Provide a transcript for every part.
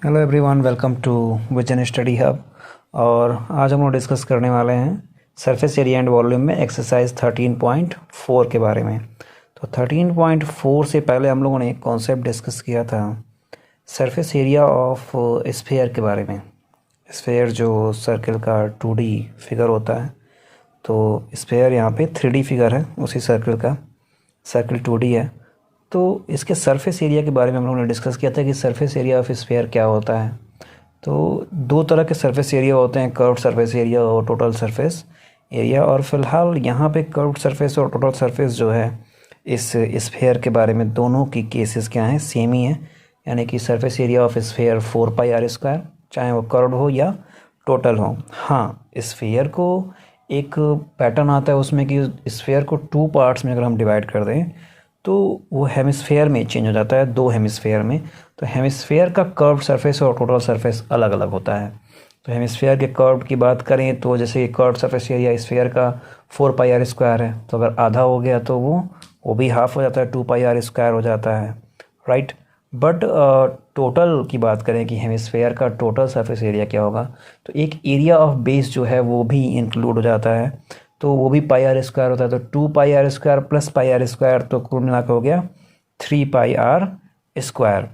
Hello everyone, welcome to vision study hub. और आज हम लोग डिस्कस करने वाले हैं सरफेस एरिया एंड वॉल्यूम में एक्सरसाइज 13.4 के बारे में। तो 13.4 से पहले हम लोगों ने एक कॉन्सेप्ट डिस्कस किया था सरफेस एरिया ऑफ स्फेयर के बारे में। स्फेयर जो सर्कल का 2D फिगर होता है, तो स्फेयर यहाँ पे 3D फिगर है उसी सर्कल का। सर्कल 2D है, तो इसके सरफेस एरिया के बारे में हम लोगों ने डिस्कस किया था कि सरफेस एरिया ऑफ स्फेयर क्या होता है। तो दो तरह के सरफेस एरिया होते हैं, कर्व्ड सरफेस एरिया और टोटल सरफेस एरिया। और फिलहाल यहाँ पे कर्व्ड सरफेस और टोटल सरफेस जो है इस स्फेयर के बारे में, दोनों की केसेस क्या हैं, सेम ही है। यानी कि surface area of sphere 4πr², चाहे वो कर्व्ड हो या टोटल हो। हाँ, स्फेयर को एक पैटर्न आता है उसमें कि स्फेयर को 2 पार्ट्स में अगर हम डिवाइड कर दें तो वो हेमिस्फेयर में चेंज हो जाता है, 2 हेमिस्फेयर में। तो हेमिस्फेयर का कर्व्ड सरफेस और टोटल सरफेस अलग अलग होता है। तो हेमिस्फेयर के कर्व्ड की बात करें तो जैसे कर्व्ड सरफेस एरिया स्फेयर का 4πr² है, तो अगर आधा हो गया तो वो भी हाफ हो जाता है, 2πr² हो जाता है, राइट। बट टोटल की बात करें कि हेमिस्फेयर का टोटल सरफेस एरिया क्या होगा, तो एक एरिया ऑफ बेस जो है वो भी इंक्लूड हो जाता है, तो वो भी πr² होता है। तो 2πr² प्लस πr², तो कुल मिलाकर हो गया 3πr²।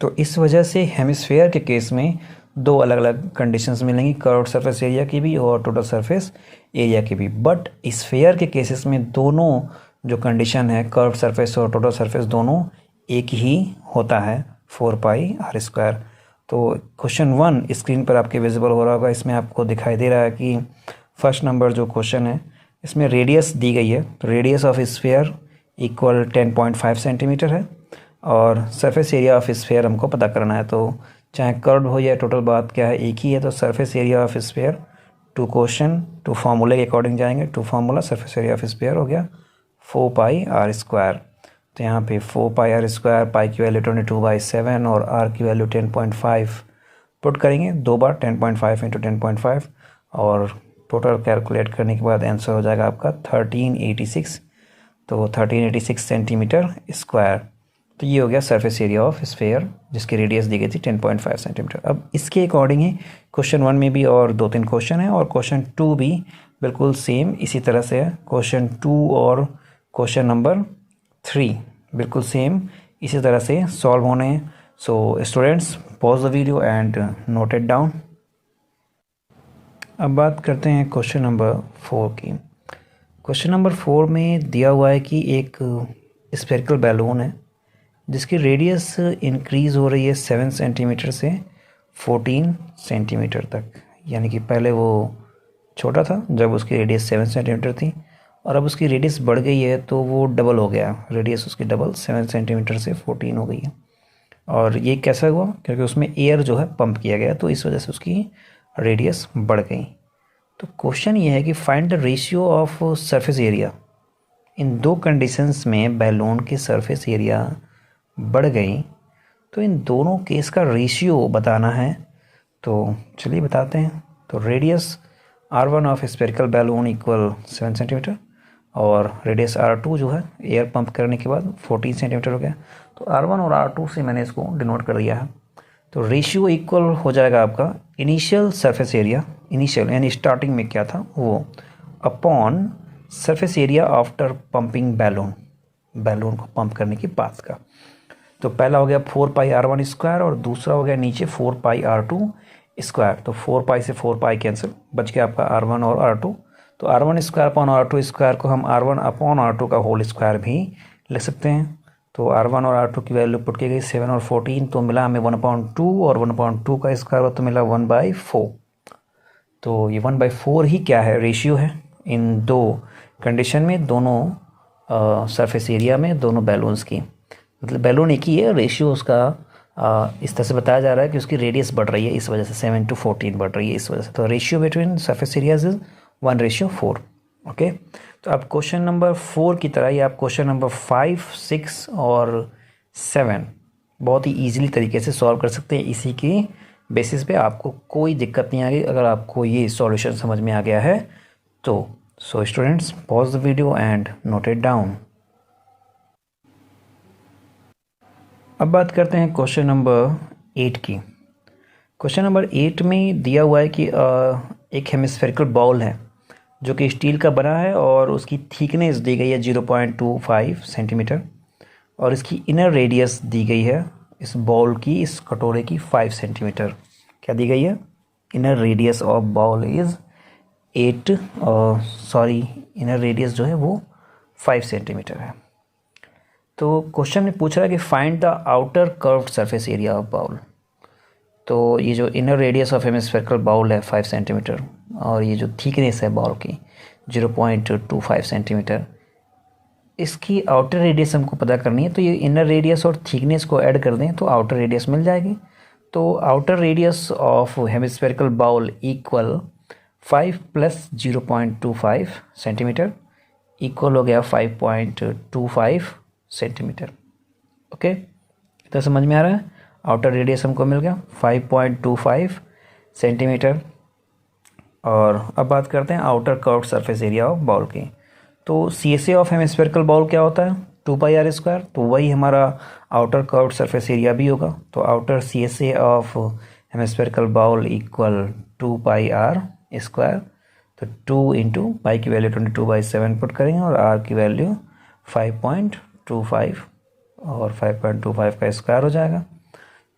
तो इस वजह से हेमिस्फेयर के केस में दो अलग अलग कंडीशंस मिलेंगी, कर्व्ड सरफेस एरिया की भी और टोटल सरफेस एरिया की भी। बट स्फेयर के केसेस में दोनों जो कंडीशन है, कर्व्ड सरफेस और टोटल सरफेस, दोनों एक ही होता है, 4πr²। तो क्वेश्चन 1 स्क्रीन पर आपके विजिबल हो रहा होगा। इसमें आपको दिखाई दे रहा है कि फर्स्ट नंबर जो क्वेश्चन है इसमें रेडियस दी गई है। तो radius of sphere equal 10.5 centimetre है और सरफेस एरिया ऑफ स्फेयर हमको पता करना है। तो चाहे कर्व्ड हो या टोटल, बात क्या है, एक ही है। तो surface area of sphere two question two फार्मूले के अकॉर्डिंग जाएंगे। Two formula surface area of sphere हो गया 4πr²। तो यहाँ पे 4πr², पाई की वैल्यू 22/7 और आर की वैल्यू 10.5 पुट करेंगे, 2 बार 10.5 इंटू 10.5, और टोटल कैलकुलेट करने के बाद आंसर हो जाएगा आपका 1386। तो 1386 सेंटीमीटर स्क्वायर। तो ये हो गया सरफेस एरिया ऑफ स्फेयर जिसकी रेडियस दी गई थी 10.5 सेंटीमीटर। अब इसके अकॉर्डिंग ही क्वेश्चन 1 में भी और 2-3 क्वेश्चन है, और क्वेश्चन 2 भी बिल्कुल सेम इसी तरह से है। क्वेश्चन 2 और क्वेश्चन नंबर 3 बिल्कुल सेम इसी तरह से सॉल्व होने हैं। So students, pause the video and note it down. अब बात करते हैं क्वेश्चन नंबर 4 की। क्वेश्चन नंबर 4 में दिया हुआ है कि एक स्फेरिकल बैलून है जिसकी रेडियस इंक्रीज़ हो रही है 7 सेंटीमीटर से 14 सेंटीमीटर तक। यानी कि पहले वो छोटा था जब उसकी रेडियस 7 सेंटीमीटर थी, और अब उसकी रेडियस बढ़ गई है तो वो डबल हो गया, रेडियस उसकी डबल 7 सेंटीमीटर से 14 हो गई है। और ये कैसा हुआ, क्योंकि उसमें एयर जो है पंप किया गया, तो इस वजह से उसकी रेडियस बढ़ गई। तो क्वेश्चन ये है कि find the ratio of surface area. इन दो कंडीशंस में बैलून की सरफेस एरिया बढ़ गई, तो इन दोनों केस का रेशियो बताना है। तो चलिए बताते हैं। तो radius R1 of spherical balloon equal 7 centimetre, और रेडियस R2 जो है एयर पंप करने के बाद 14 सेंटीमीटर हो गया। तो R1 और R2 से मैंने इसको डिनोट कर दिया है। तो रेशियो इक्वल हो जाएगा आपका इनिशियल सरफेस एरिया, इनिशियल यानी स्टार्टिंग में क्या था वो, upon surface area after pumping balloon, balloon को पंप करने की बात का। तो पहला हो गया 4πr1² और दूसरा हो गया नीचे 4πr2²। तो 4π से 4π कैंसिल, बच गया आपका R1 और R2। तो R1² अपॉन R2² को हम R1 अपॉन R2 का होल स्क्वायर भी लिख सकते हैं। तो R1 और R2 की वैल्यू पुट की गई 7 और 14, तो मिला हमें 1/2, और 1/2 का स्क्वायर हुआ तो मिला 1/4। तो ये 1/4 ही क्या है, रेशियो है इन दो कंडीशन में, दोनों सरफेस एरिया में दोनों बैलून्स की। मतलब बैलून एक ही है, रेशियो उसका इस तरह से बताया जा रहा है कि उसकी रेडियस बढ़ रही है, इस वजह से 7 to 14 बढ़ रही है इस वजह से। तो ratio between surface areas is 1:4। Okay. तो अब क्वेश्चन नंबर 4 की तरह ही आप क्वेश्चन नंबर 5, 6 और 7 बहुत ही ईजिली तरीके से सॉल्व कर सकते हैं। इसी की बेसिस पे आपको कोई दिक्कत नहीं आएगी अगर आपको ये सॉल्यूशन समझ में आ गया है तो। So students, pause the video and note it down. अब बात करते हैं क्वेश्चन नंबर 8 की। क्वेश्चन नंबर 8 में दिया हुआ है कि एक हेमिस्फेरिकल बॉल है जो कि स्टील का बना है और उसकी थिकनेस दी गई है 0.25 सेंटीमीटर और इसकी इनर रेडियस दी गई है इस बॉल की, इस कटोरे की 5 सेंटीमीटर। क्या दी गई है? Inner radius of ball is 8 inner radius जो है वो 5 सेंटीमीटर है। तो क्वेश्चन में पूछ रहा है कि find the outer curved surface area of bowl. तो ये जो inner radius of hemispherical bowl है 5 सेंटीमीटर और ये जो थिकनेस है बॉल की 0.25 सेंटीमीटर, इसकी आउटर रेडियस हमको पता करनी है। तो ये इनर रेडियस और थिकनेस को ऐड कर दें तो आउटर रेडियस मिल जाएगी। तो outer radius of hemispherical bowl equal 5 plus 0.25 centimetre equal हो गया 5.25 सेंटीमीटर। ओके, इतना समझ में आ रहा है? आउटर रेडियस हमको मिल गया 5.25 सेंटीमीटर। और अब बात करते हैं outer curved surface area of ball की। तो CSA ऑफ हेमिस्फेरिकल बाउल क्या होता है? 2πr²। तो वही हमारा आउटर कर्व्ड सरफेस एरिया भी होगा। तो outer CSA of hemispherical bowl equal 2πr²। तो 2 इंटू पाई की वैल्यू 22/7 पुट करेंगे और r की वैल्यू 5.25 और 5.25 का स्क्वायर हो जाएगा।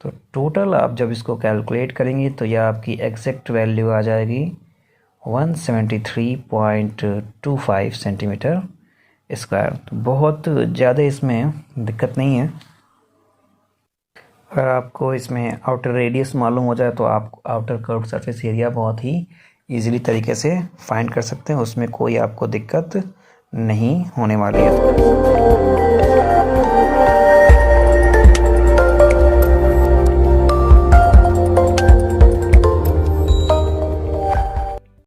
तो टोटल आप जब इसको कैलकुलेट करेंगे तो यह आपकी एग्जैक्ट वैल्यू आ जाएगी 173.25 सेंटीमीटर स्क्वायर। तो बहुत ज़्यादा इसमें दिक्कत नहीं है। अगर आपको इसमें आउटर रेडियस मालूम हो जाए तो आप आउटर कर्व्ड सरफेस एरिया बहुत ही ईजिली तरीके से फाइंड कर सकते हैं, उसमें कोई आपको दिक्कत नहीं होने वाली है।